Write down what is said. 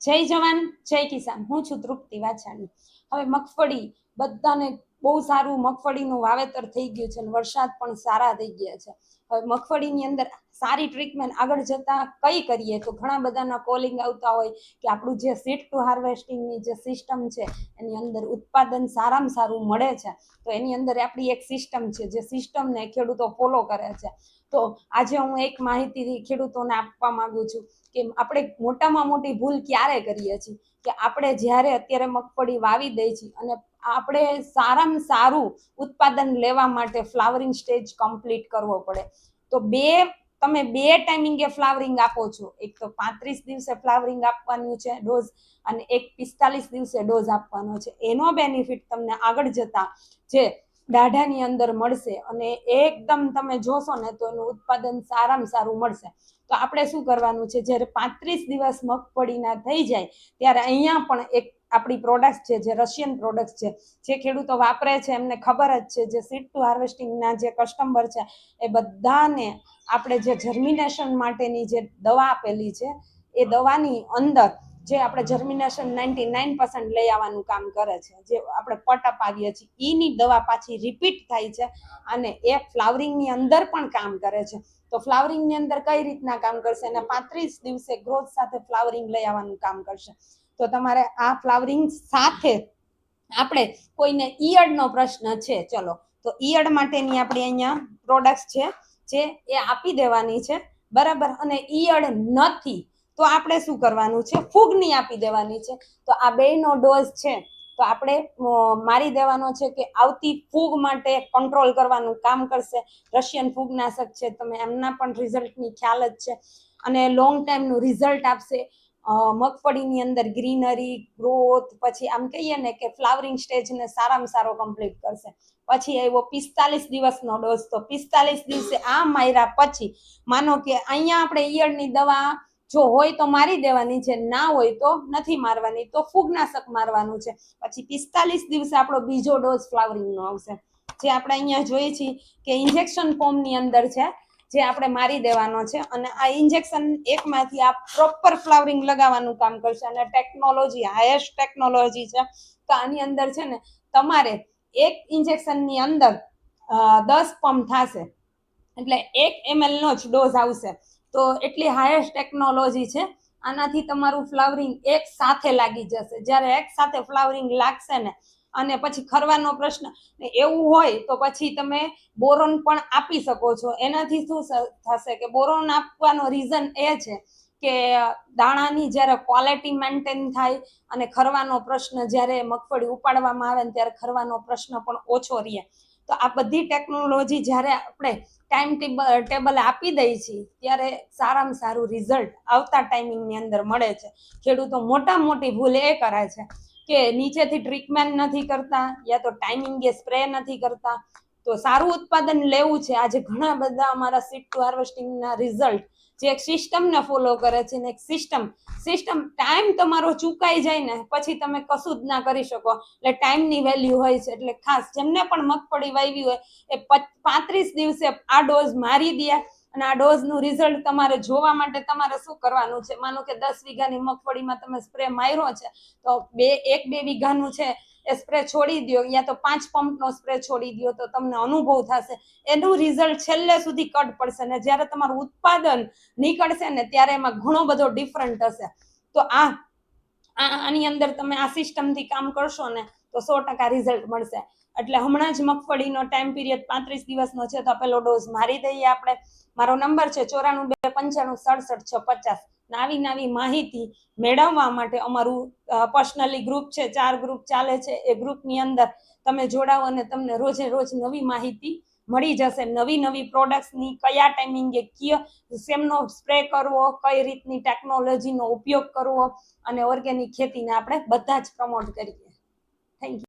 જય જવાન જય કિસાન। હું છું તૃપ્તિ વાછાણી। હવે મગફળી બધાને બહુ સારું મગફળીનું વાવેતર થઈ ગયું છે અને વરસાદ પણ સારા થઈ ગયા છે। હવે મગફળીની અંદર સારી ટ્રીટમેન્ટ આગળ જતા કઈ કરીએ તો ઘણા બધાના કોલિંગ આવતા હોય કે આપણું જે સીડ ટુ હાર્વેસ્ટિંગની જે સિસ્ટમ છે એની અંદર ઉત્પાદન સારામાં સારું મળે છે। તો એની અંદર આપણી એક સિસ્ટમ છે જે સિસ્ટમને ખેડૂતો ફોલો કરે છે। તો આજે હું એક માહિતી ખેડૂતોને આપવા માંગુ છું કે આપણે મોટામાં મોટી ભૂલ ક્યારે કરીએ છીએ કે આપણે જ્યારે અત્યારે મગફળી વાવી દઈએ છીએ અને આપણે સારામાં સારું ઉત્પાદન લેવા માટે ફ્લાવરિંગ સ્ટેજ કમ્પ્લીટ કરવો પડે। તો તમે બે ટાઈમિંગે ફ્લાવરિંગ આપો છો। એક તો 35 દિવસે ફ્લાવરિંગ આપવાનું છે ડોઝ અને એક 45 દિવસે ડોઝ આપવાનો છે। એનો બેનિફિટ તમને આગળ જતા જે દાઢાની અંદર મળશે અને એકદમ તમે જોશો ને તો એનું ઉત્પાદન સારામાં સારું મળશે। તો આપણે શું કરવાનું છે, જ્યારે 35 દિવસ મગફળીના થઈ જાય ત્યારે અહીંયા પણ એક આપણી પ્રોડક્ટ છે જે રશિયન પ્રોડક્ટ છે, જે ખેડૂતો વાપરે છે એમને ખબર જ છે, જે સીડ ટુ હાર્વેસ્ટિંગના જે કસ્ટમર છે એ બધાને આપણે જે જર્મિનેશન માટેની જે દવા આપેલી છે એ દવાની અંદર જે આપણે જર્મિનેશન 99% લઈ આવવાનું કામ કરે છે, જે આપણે પટ અપાવીએ છીએ એની દવા પાછી રિપીટ થાય છે અને એ ફ્લાવરિંગની અંદર પણ કામ કરે છે। તો ફ્લાવરિંગની અંદર કઈ રીતના કામ કરશે અને 35 દિવસે ગ્રોથ સાથે ફ્લાવરિંગ લઈ આવવાનું કામ કરશે। તો તમારે આ ફ્લાવરિંગ સાથે આપણે કોઈને ઈયળનો પ્રશ્ન છે, ચલો તો ઈયળ માટેની આપણી અહીંયા પ્રોડક્ટ છે જે એ આપી દેવાની છે, બરાબર। અને ઈયળ નથી તો આપણે શું કરવાનું છે, ફૂગની આપી દેવાની છે। તો આ બેયનો ડોઝ છે તો આપણે મારી દેવાનો છે કે આવતી ફૂગ માટે કંટ્રોલ કરવાનું કામ કરશે। રશિયન ફૂગનાશક છે, તમે એમના પણ રિઝલ્ટની ખ્યાલ જ છે અને લોંગ ટાઈમનું રિઝલ્ટ આપશે। મગફળીની અંદર ગ્રીનરી ગ્રોથ, પછી આમ કહીએ ને કે ફ્લાવરિંગ સ્ટેજને સારામાં સારો કમ્પ્લીટ કરશે। પછી આવ્યો 45 દિવસનો ડોઝ। તો 45 દિવસે આ માર્યા પછી માનો કે અહીંયા આપણે ઈયળની દવા જો હોય તો મારી દેવાની છે, ના હોય તો નથી મારવાની, તો ફૂગનાશક મારવાનું છે। પછી 45 દિવસે આપણો બીજો ડોઝ ફ્લાવરિંગનો આવશે, જે આપણે અહીંયા જોઈએ છીએ કે ઇન્જેક્શન ફોર્મની અંદર છે, જે આપણે મારી દેવાનો છે અને આ ઇન્જેક્શન એકમાંથી આ પ્રોપર ફ્લાવરિંગ લગાવવાનું કામ કરશે અને ટેકનોલોજી હાઈએસ્ટ ટેકનોલોજી છે। તો આની અંદર છે ને તમારે એક ઇન્જેક્શનની અંદર 10 પંપ થશે એટલે 1 ml નો જ ડોઝ આવશે। તો એટલી હાઈએસ્ટ ટેકનોલોજી છે। આનાથી તમારું ફ્લાવરિંગ એક સાથે લાગી જશે। જ્યારે એક સાથે ફ્લાવરિંગ લાગશે ને અને પછી ખરવાનો પ્રશ્ન એવું હોય તો પછી તમે બોરોન પણ આપી શકો છો। એનાથી શું થશે કે બોરોન આપવાનો રીઝન એ છે કે દાણાની જ્યારે ક્વોલિટી મેન્ટેન થાય અને ખરવાનો પ્રશ્ન જ્યારે મગફળી ઉપાડવામાં આવે ને ત્યારે ખરવાનો પ્રશ્ન પણ ઓછો રહે। તો આ બધી ટેકનોલોજી જ્યારે આપણે ટાઈમ ટેબલ આપી દઈએ છીએ ત્યારે સારામાં સારું રિઝલ્ટ આવતા ટાઈમિંગની અંદર મળે છે। ખેડૂતો મોટી ભૂલ એ કરે છે કે નીચેથી ટ્રીટમેન્ટ નથી કરતા યા તો ટાઈમિંગે સ્પ્રે નથી કરતા। તો સારું ઉત્પાદન લેવું છે, આજે ઘણા બધા અમારા સીડ ટુ હાર્વેસ્ટિંગના રિઝલ્ટ જે એક સિસ્ટમને ફોલો કરે છે ને એક સિસ્ટમ ટાઈમ તમારો ચૂકાઈ જાય ને પછી તમે કશું જ ના કરી શકો। એટલે ટાઈમની વેલ્યુ હોય છે। એટલે ખાસ જેમને પણ મગફળી વાવી હોય એ 35 દિવસે આ ડોઝ મારી દે અને આ ડોઝનું રિઝલ્ટ તમારે જોવા માટે તમારે શું કરવાનું છે, માનો કે 10 વીઘાની મગફળીમાં તમે સ્પ્રે માર્યો છે તો 1-2 વીઘાનું છે એ સ્પ્રે છોડી દો યા તો 5 પંપનો સ્પ્રે છોડી દો તો તમને અનુભવ થશે। એનું રિઝલ્ટ છેલ્લે સુધી કટ પડશે ને જ્યારે તમારું ઉત્પાદન નીકળશે ને ત્યારે એમાં ઘણો બધો ડિફરન્ટ હશે। તો આની અંદર તમે આ સિસ્ટમથી કામ કરશો ને તો 100% રિઝલ્ટ મળશે। એટલે હમણાં જ મગફળીનો ટાઈમ પીરિયડ 35 દિવસનો છે તો પેલો ડોઝ મારી દઈએ આપણે। મારો નંબર છે 9425967650। નવી માહિતી મેળવવા માટે અમારું પર્સનલી ગ્રુપ છે, 4 ગ્રુપ ચાલે છે, એ ગ્રુપની અંદર તમે જોડાવો અને તમને રોજે રોજ નવી માહિતી મળી જશે। નવી પ્રોડક્ટ્સની કયા ટાઈમિંગે શેમનો સ્પ્રે કરવો, કઈ રીતની ટેકનોલોજીનો ઉપયોગ કરવો અને ઓર્ગેનિક ખેતીને આપણે બધા જ પ્રમોટ કરીએ। Thank you.